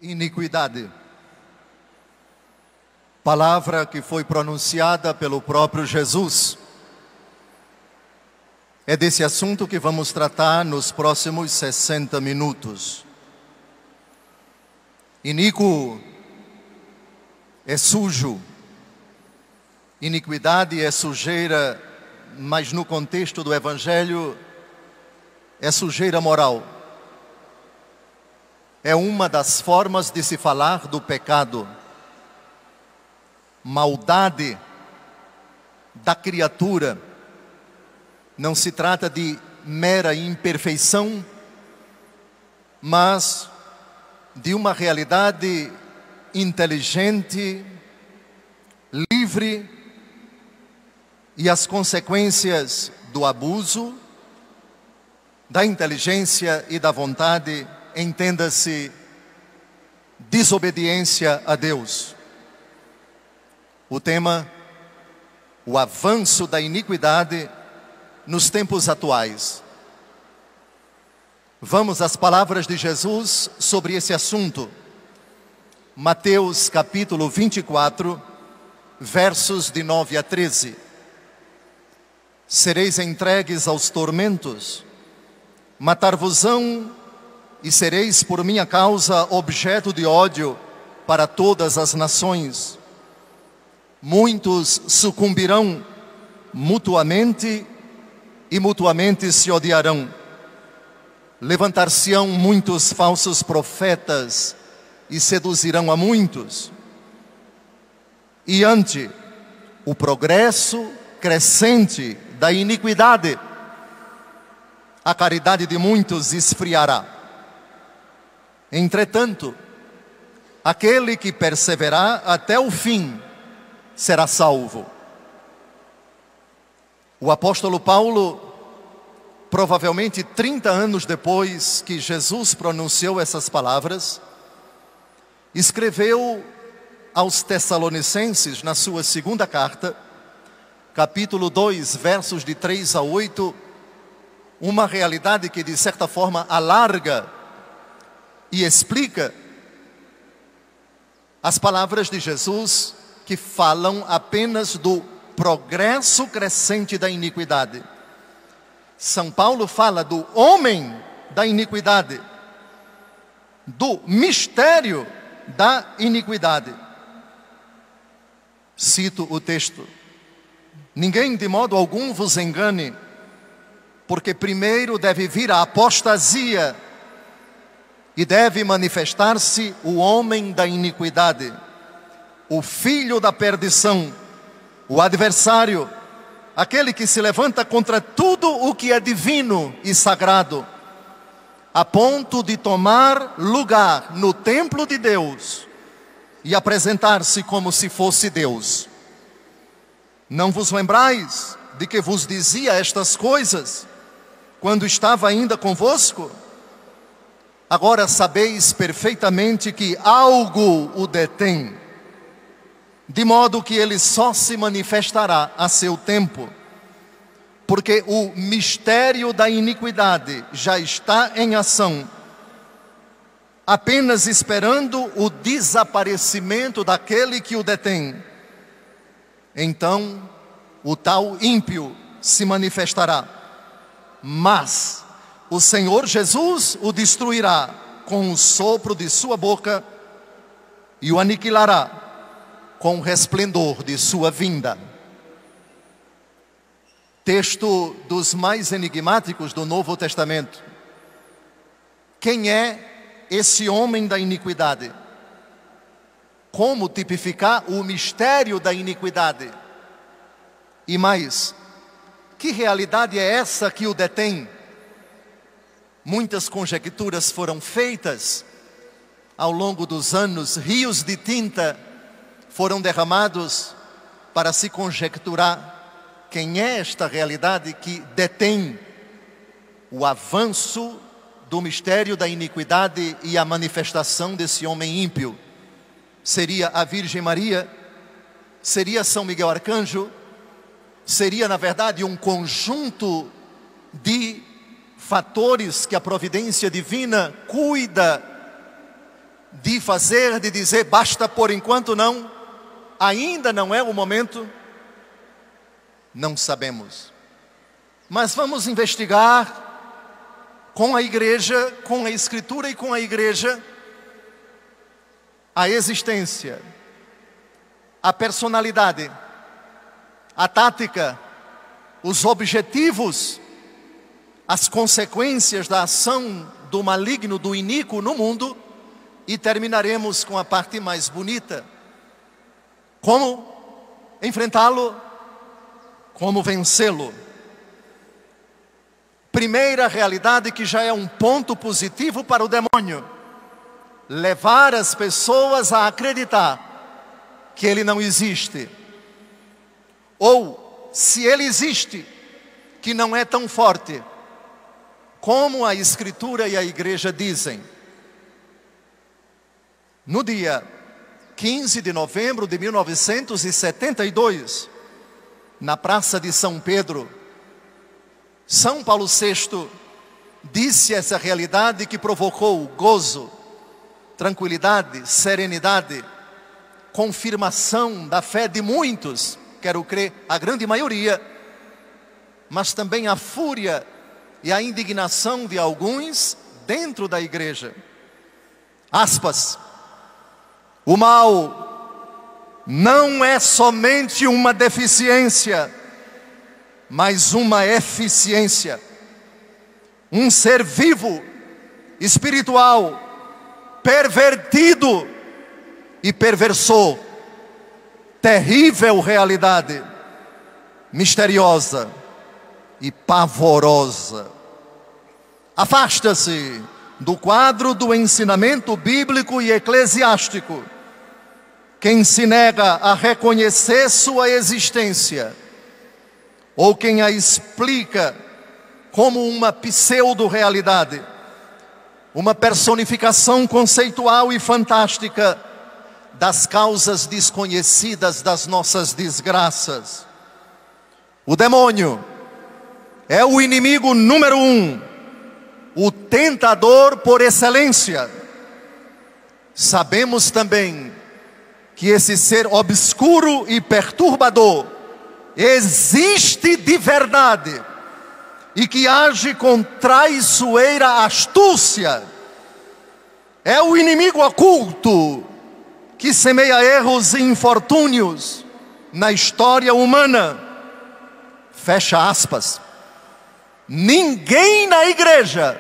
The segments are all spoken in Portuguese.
Iniquidade. Palavra que foi pronunciada pelo próprio Jesus. É desse assunto que vamos tratar nos próximos 60 minutos. Iníquo é sujo. Iniquidade é sujeira, mas no contexto do Evangelho é sujeira moral. É uma das formas de se falar do pecado. Maldade da criatura. Não se trata de mera imperfeição, mas de uma realidade inteligente, livre, e as consequências do abuso, da inteligência e da vontade, entenda-se, desobediência a Deus. O tema, o avanço da iniquidade nos tempos atuais. Vamos às palavras de Jesus sobre esse assunto. Mateus capítulo 24, versos de 9 a 13. Sereis entregues aos tormentos, matar-vos-ão e sereis por minha causa objeto de ódio para todas as nações. Muitos sucumbirão mutuamente e mutuamente se odiarão. Levantar-se-ão muitos falsos profetas e seduzirão a muitos. E ante o progresso crescente da iniquidade, a caridade de muitos esfriará. Entretanto, aquele que perseverar até o fim será salvo. O apóstolo Paulo, provavelmente 30 anos depois que Jesus pronunciou essas palavras, escreveu aos Tessalonicenses, na sua segunda carta, capítulo 2, versos de 3 a 8, uma realidade que de certa forma alarga e explica as palavras de Jesus que falam apenas do progresso crescente da iniquidade. São Paulo fala do homem da iniquidade, do mistério da iniquidade. Cito o texto: ninguém de modo algum vos engane, porque primeiro deve vir a apostasia e deve manifestar-se o homem da iniquidade, o filho da perdição, o adversário, aquele que se levanta contra tudo o que é divino e sagrado, a ponto de tomar lugar no templo de Deus e apresentar-se como se fosse Deus. Não vos lembrais de que vos dizia estas coisas quando estava ainda convosco? Agora sabeis perfeitamente que algo o detém, de modo que ele só se manifestará a seu tempo, porque o mistério da iniquidade já está em ação, apenas esperando o desaparecimento daquele que o detém. Então, o tal ímpio se manifestará, mas o Senhor Jesus o destruirá com o sopro de sua boca e o aniquilará com o resplendor de sua vinda. Texto dos mais enigmáticos do Novo Testamento. Quem é esse homem da iniquidade? Como tipificar o mistério da iniquidade? E mais, que realidade é essa que o detém? Muitas conjecturas foram feitas ao longo dos anos, rios de tinta foram derramados para se conjecturar quem é esta realidade que detém o avanço do mistério da iniquidade e a manifestação desse homem ímpio. Seria a Virgem Maria? Seria São Miguel Arcanjo? Seria, na verdade, um conjunto de fatores que a providência divina cuida de fazer, de dizer, basta por enquanto não, ainda não é o momento? Não sabemos. Mas vamos investigar com a igreja, com a Escritura e com a igreja, a existência, a personalidade, a tática, os objetivos, as consequências da ação do maligno, do iníquo no mundo, e terminaremos com a parte mais bonita. Como enfrentá-lo, como vencê-lo. Primeira realidade que já é um ponto positivo para o demônio: levar as pessoas a acreditar que ele não existe. Ou, se ele existe, que não é tão forte como a Escritura e a igreja dizem. No dia 15 de novembro de 1972, na Praça de São Pedro, São Paulo VI disse essa realidade que provocou gozo, tranquilidade, serenidade, confirmação da fé de muitos, quero crer a grande maioria, mas também a fúria e a indignação de alguns dentro da igreja. Aspas. O mal não é somente uma deficiência, mas uma eficiência. Um ser vivo, espiritual, pervertido e perversor. Terrível realidade, misteriosa e pavorosa. Afasta-se do quadro do ensinamento bíblico e eclesiástico quem se nega a reconhecer sua existência, ou quem a explica como uma pseudo-realidade, uma personificação conceitual e fantástica das causas desconhecidas das nossas desgraças. O demônio é o inimigo número 1, o tentador por excelência. Sabemos também que esse ser obscuro e perturbador existe de verdade e que age com traiçoeira astúcia. É o inimigo oculto que semeia erros e infortúnios na história humana. Fecha aspas. Ninguém na igreja,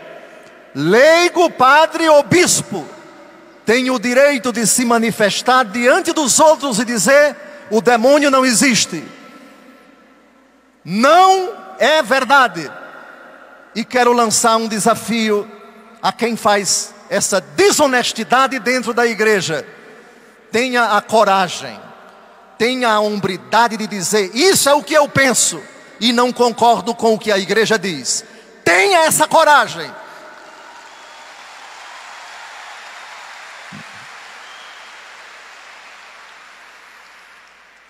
leigo, padre ou bispo, tem o direito de se manifestar diante dos outros e dizer: o demônio não existe. Não é verdade. E quero lançar um desafio a quem faz essa desonestidade dentro da igreja. Tenha a coragem, tenha a hombridade de dizer: isso é o que eu penso e não concordo com o que a igreja diz. Tenha essa coragem.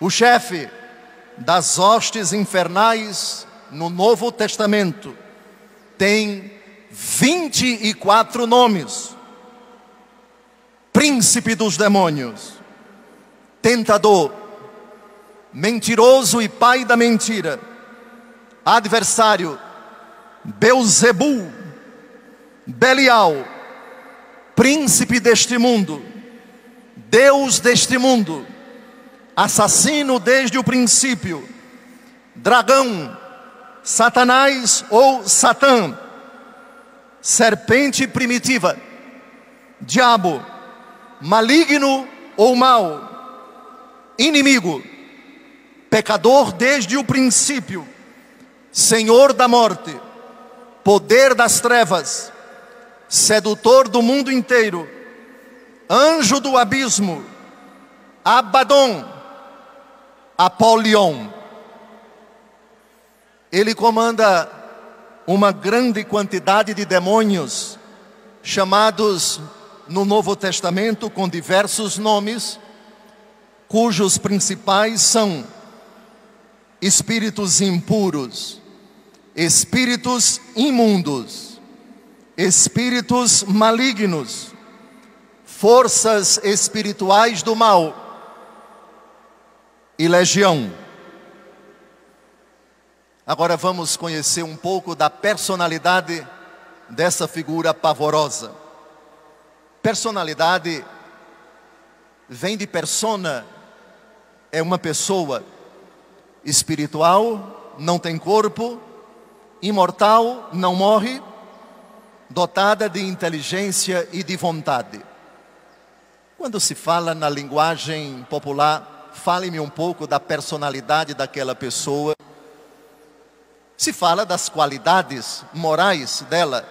O chefe das hostes infernais no Novo Testamento tem 24 nomes. Príncipe dos demônios, tentador, mentiroso e pai da mentira, adversário, Belzebu, Belial, príncipe deste mundo, Deus deste mundo, assassino desde o princípio, dragão, Satanás ou Satã, serpente primitiva, diabo, maligno ou mau, inimigo, pecador desde o princípio, senhor da morte, poder das trevas, sedutor do mundo inteiro, anjo do abismo, Abaddon, Apolion. Ele comanda uma grande quantidade de demônios, chamados no Novo Testamento com diversos nomes, cujos principais são espíritos impuros, espíritos imundos, espíritos malignos, forças espirituais do mal e legião. Agora vamos conhecer um pouco da personalidade dessa figura pavorosa. Personalidade vem de persona, é uma pessoa espiritual, não tem corpo, imortal, não morre, dotada de inteligência e de vontade. Quando se fala na linguagem popular, fale-me um pouco da personalidade daquela pessoa. Se fala das qualidades morais dela: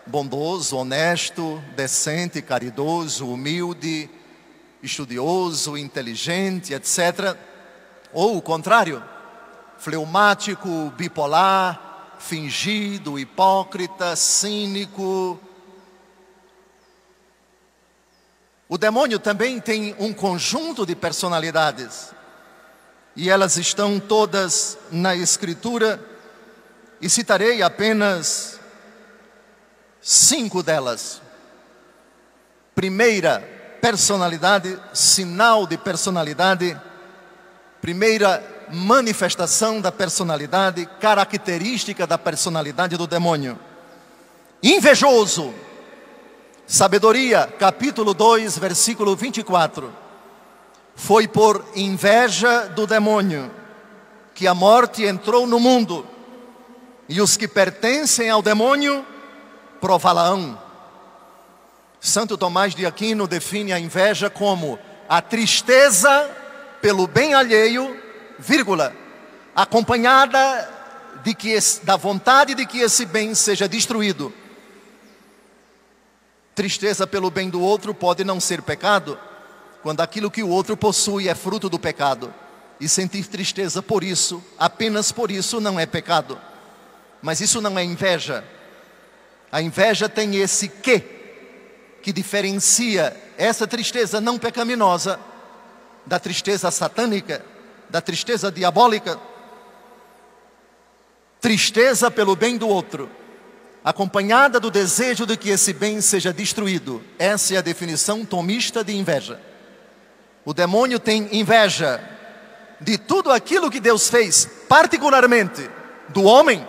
bondoso, honesto, decente, caridoso, humilde, estudioso, inteligente, etc. Ou o contrário, fleumático, bipolar, fingido, hipócrita, cínico. O demônio também tem um conjunto de personalidades, e elas estão todas na Escritura, e citarei apenas 5 delas. Primeira personalidade, sinal de personalidade, primeira manifestação da personalidade, característica da personalidade do demônio: invejoso. Sabedoria, capítulo 2, versículo 24. Foi por inveja do demônio que a morte entrou no mundo, e os que pertencem ao demônio prová-la-ão. Santo Tomás de Aquino define a inveja como a tristeza pelo bem alheio, vírgula, acompanhada da vontade de que esse bem seja destruído. Tristeza pelo bem do outro pode não ser pecado, quando aquilo que o outro possui é fruto do pecado. E sentir tristeza por isso, apenas por isso, não é pecado. Mas isso não é inveja. A inveja tem esse quê, que diferencia essa tristeza não pecaminosa da tristeza satânica, da tristeza diabólica. Tristeza pelo bem do outro, acompanhada do desejo de que esse bem seja destruído. Essa é a definição tomista de inveja. O demônio tem inveja de tudo aquilo que Deus fez, particularmente do homem,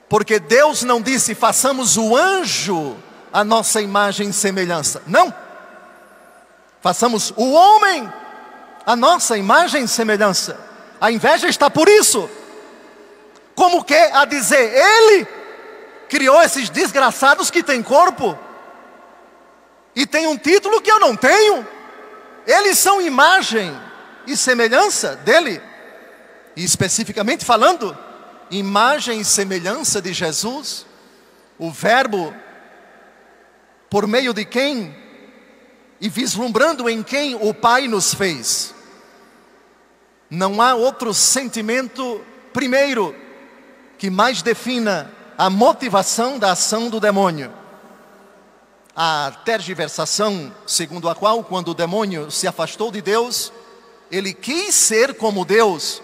porque Deus não disse: façamos o anjo a nossa imagem e semelhança. Não! Façamos o homem a nossa imagem e semelhança. A inveja está por isso. Como que a dizer: Ele criou esses desgraçados que têm corpo e tem um título que eu não tenho. Eles são imagem e semelhança dele. E especificamente falando, imagem e semelhança de Jesus, o Verbo, por meio de quem e vislumbrando em quem o Pai nos fez. Não há outro sentimento, primeiro, que mais defina a motivação da ação do demônio. A tergiversação segundo a qual, quando o demônio se afastou de Deus, ele quis ser como Deus,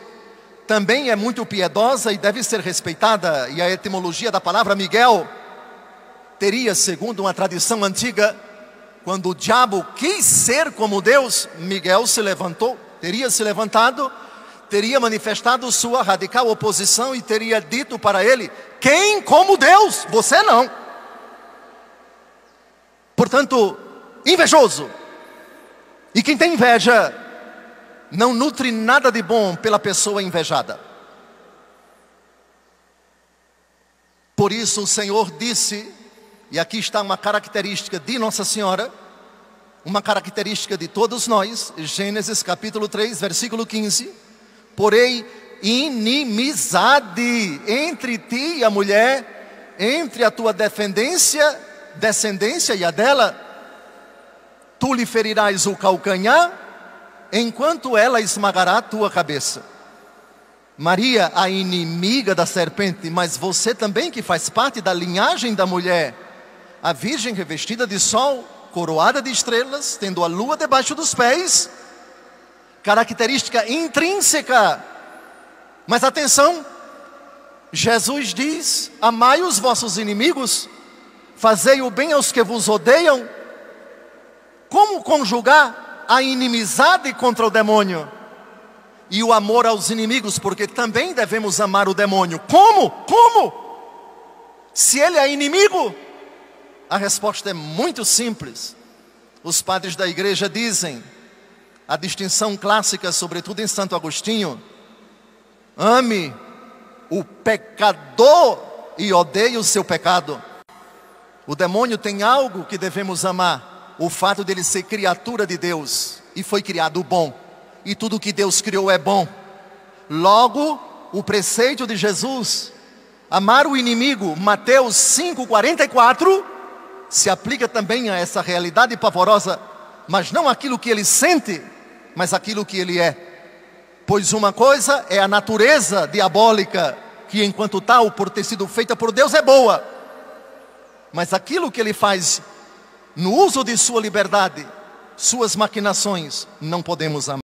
também é muito piedosa e deve ser respeitada. E a etimologia da palavra Miguel teria, segundo uma tradição antiga, quando o diabo quis ser como Deus, Miguel se levantou, teria se levantado, teria manifestado sua radical oposição e teria dito para ele: quem como Deus? Você não. Portanto, invejoso. E quem tem inveja não nutre nada de bom pela pessoa invejada. Por isso o Senhor disse, e aqui está uma característica de Nossa Senhora, uma característica de todos nós, Gênesis capítulo 3, versículo 15: porém inimizade entre ti e a mulher, entre a tua descendência e a dela. Tu lhe ferirás o calcanhar, enquanto ela esmagará a tua cabeça. Maria, a inimiga da serpente, mas você também que faz parte da linhagem da mulher, a virgem revestida de sol, coroada de estrelas, tendo a lua debaixo dos pés, característica intrínseca. Mas atenção, Jesus diz: amai os vossos inimigos, fazei o bem aos que vos odeiam, Como conjugar a inimizade contra o demônio e o amor aos inimigos? Porque também devemos amar o demônio. Como? Se ele é inimigo? A resposta é muito simples. Os padres da igreja dizem, a distinção clássica, sobretudo em Santo Agostinho: ame o pecador e odeie o seu pecado. O demônio tem algo que devemos amar: o fato dele ser criatura de Deus e foi criado bom, e tudo que Deus criou é bom. Logo, o preceito de Jesus, amar o inimigo, Mateus 5,44, se aplica também a essa realidade pavorosa, mas não aquilo que ele sente, mas aquilo que ele é. Pois uma coisa é a natureza diabólica, que enquanto tal, por ter sido feita por Deus, é boa. Mas aquilo que ele faz no uso de sua liberdade, suas maquinações, não podemos amar.